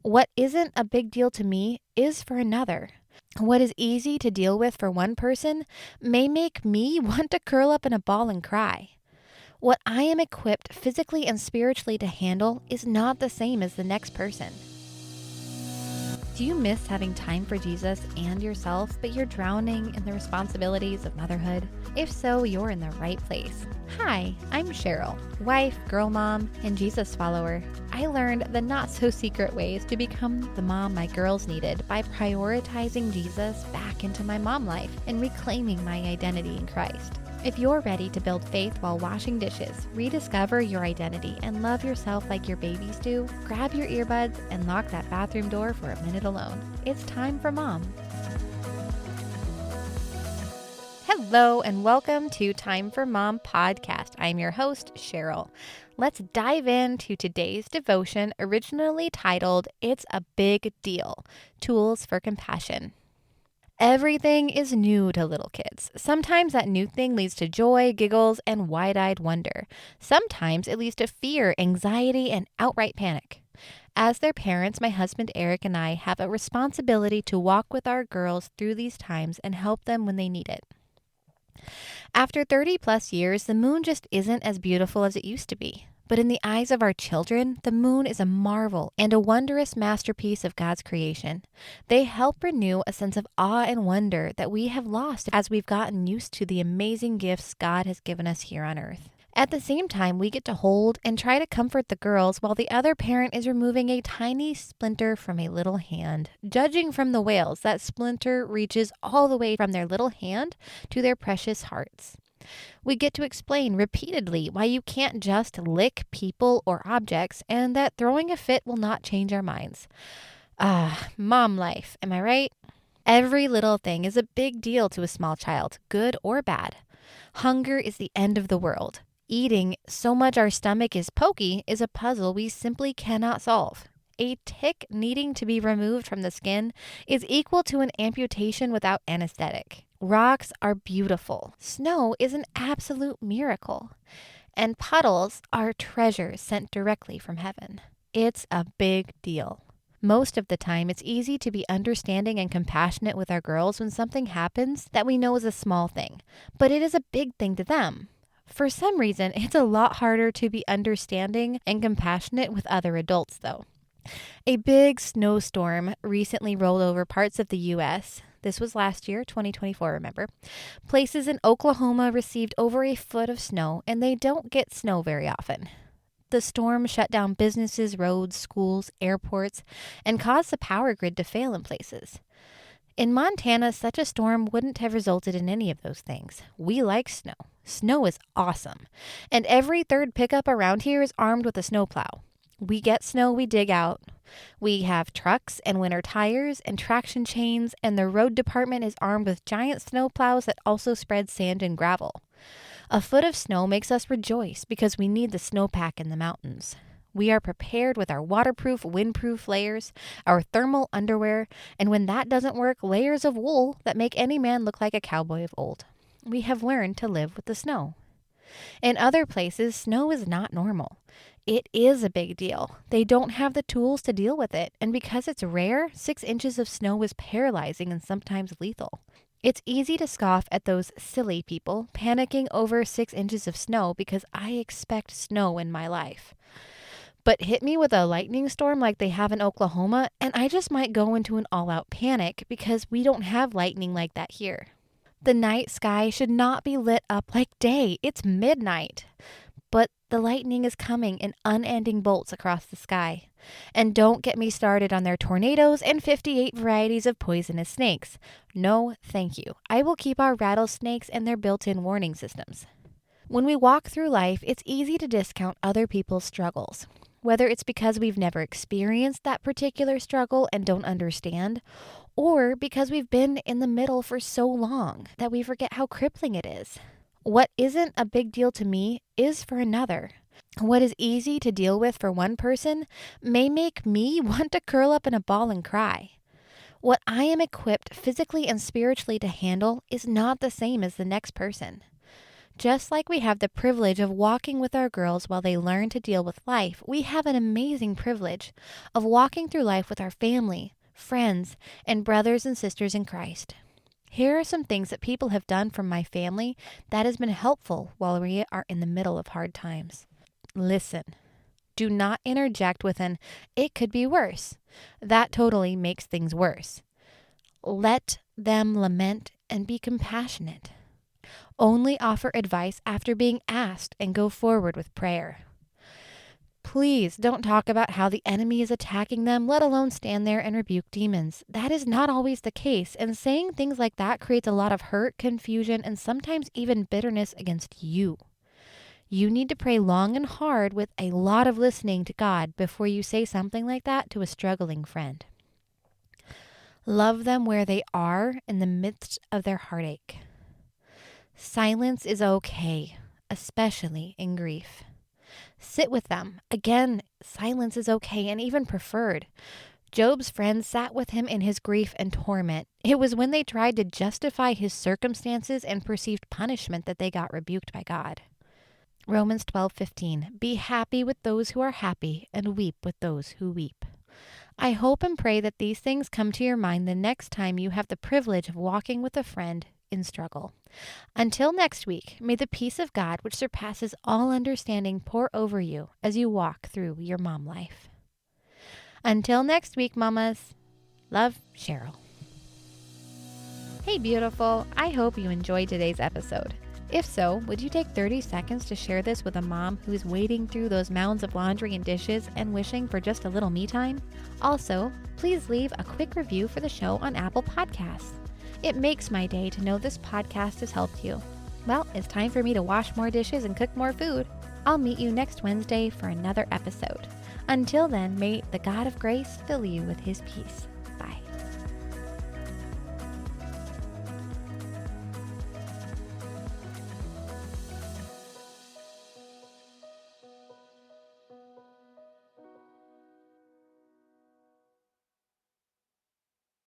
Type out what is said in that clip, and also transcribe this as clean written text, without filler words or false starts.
What isn't a big deal to me is for another. What is easy to deal with for one person may make me want to curl up in a ball and cry. What I am equipped physically and spiritually to handle is not the same as the next person. Do you miss having time for Jesus and yourself, but you're drowning in the responsibilities of motherhood? If so, you're in the right place. Hi, I'm Cheryl, wife, girl mom, and Jesus follower. I learned the not-so-secret ways to become the mom my girls needed by prioritizing Jesus back into my mom life and reclaiming my identity in Christ. If you're ready to build faith while washing dishes, rediscover your identity, and love yourself like your babies do, grab your earbuds and lock that bathroom door for a minute alone. It's time for Mom. Hello and welcome to Time for Mom podcast. I'm your host, Cheryl. Let's dive into today's devotion, originally titled, It's a Big Deal, Tools for Compassion. Everything is new to little kids. Sometimes that new thing leads to joy, giggles, and wide-eyed wonder. Sometimes it leads to fear, anxiety, and outright panic. As their parents, my husband Eric and I have a responsibility to walk with our girls through these times and help them when they need it. After 30 plus years, the moon just isn't as beautiful as it used to be. But in the eyes of our children, the moon is a marvel and a wondrous masterpiece of God's creation. They help renew a sense of awe and wonder that we have lost as we've gotten used to the amazing gifts God has given us here on earth. At the same time, we get to hold and try to comfort the girls while the other parent is removing a tiny splinter from a little hand. Judging from the wails, that splinter reaches all the way from their little hand to their precious hearts. We get to explain repeatedly why you can't just lick people or objects and that throwing a fit will not change our minds. Mom life, am I right? Every little thing is a big deal to a small child, good or bad. Hunger is the end of the world. Eating so much our stomach is pokey is a puzzle we simply cannot solve. A tick needing to be removed from the skin is equal to an amputation without anesthetic. Rocks are beautiful. Snow is an absolute miracle. And puddles are treasures sent directly from heaven. It's a big deal. Most of the time, it's easy to be understanding and compassionate with our girls when something happens that we know is a small thing, but it is a big thing to them. For some reason, it's a lot harder to be understanding and compassionate with other adults, though. A big snowstorm recently rolled over parts of the U.S. This was last year, 2024, remember. Places in Oklahoma received over a foot of snow, and they don't get snow very often. The storm shut down businesses, roads, schools, airports, and caused the power grid to fail in places. In Montana, such a storm wouldn't have resulted in any of those things. We like snow. Snow is awesome. And every third pickup around here is armed with a snowplow. We get snow we dig out. We have trucks and winter tires and traction chains, and the road department is armed with giant snowplows that also spread sand and gravel. A foot of snow makes us rejoice because we need the snowpack in the mountains. We are prepared with our waterproof, windproof layers, our thermal underwear, and when that doesn't work, layers of wool that make any man look like a cowboy of old. We have learned to live with the snow. In other places, snow is not normal. It is a big deal. They don't have the tools to deal with it, and because it's rare, 6 inches of snow is paralyzing and sometimes lethal. It's easy to scoff at those silly people panicking over 6 inches of snow because I expect snow in my life. But hit me with a lightning storm like they have in Oklahoma, and I just might go into an all-out panic because we don't have lightning like that here. The night sky should not be lit up like day. It's midnight. But the lightning is coming in unending bolts across the sky. And don't get me started on their tornadoes and 58 varieties of poisonous snakes. No, thank you. I will keep our rattlesnakes and their built-in warning systems. When we walk through life, it's easy to discount other people's struggles. Whether it's because we've never experienced that particular struggle and don't understand, or because we've been in the middle for so long that we forget how crippling it is. What isn't a big deal to me is for another. What is easy to deal with for one person may make me want to curl up in a ball and cry. What I am equipped physically and spiritually to handle is not the same as the next person. Just like we have the privilege of walking with our girls while they learn to deal with life, we have an amazing privilege of walking through life with our family, friends, and brothers and sisters in Christ. Here are some things that people have done from my family that has been helpful while we are in the middle of hard times. Listen. Do not interject with an, "It could be worse." That totally makes things worse. Let them lament and be compassionate. Only offer advice after being asked and go forward with prayer. Please don't talk about how the enemy is attacking them, let alone stand there and rebuke demons. That is not always the case, and saying things like that creates a lot of hurt, confusion, and sometimes even bitterness against you. You need to pray long and hard with a lot of listening to God before you say something like that to a struggling friend. Love them where they are in the midst of their heartache. Silence is okay, especially in grief. Sit with them. Again, silence is okay and even preferred. Job's friends sat with him in his grief and torment. It was when they tried to justify his circumstances and perceived punishment that they got rebuked by God. Romans 12:15, be happy with those who are happy and weep with those who weep. I hope and pray that these things come to your mind the next time you have the privilege of walking with a friend in struggle. Until next week, may the peace of God, which surpasses all understanding, pour over you as you walk through your mom life. Until next week, mamas, love, Cheryl. Hey, beautiful. I hope you enjoyed today's episode. If so, would you take 30 seconds to share this with a mom who is wading through those mounds of laundry and dishes and wishing for just a little me time? Also, please leave a quick review for the show on Apple Podcasts. It makes my day to know this podcast has helped you. Well, it's time for me to wash more dishes and cook more food. I'll meet you next Wednesday for another episode. Until then, may the God of grace fill you with his peace.